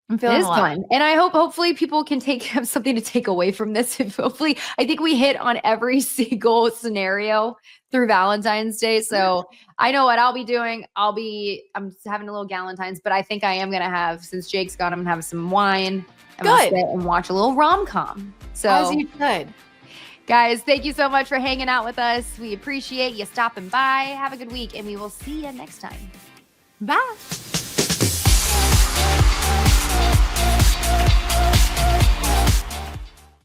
I'm feeling it is fun. And I hopefully people can have something to take away from this. Hopefully, I think we hit on every single scenario through Valentine's Day. So I know what I'll be doing. I'm having a little Galentine's, but I think I am going to have, since Jake's gone, I'm going to have some wine. I'm going to sit and watch a little rom-com. So as you should. Guys, thank you so much for hanging out with us. We appreciate you stopping by. Have a good week, and we will see you next time. Bye.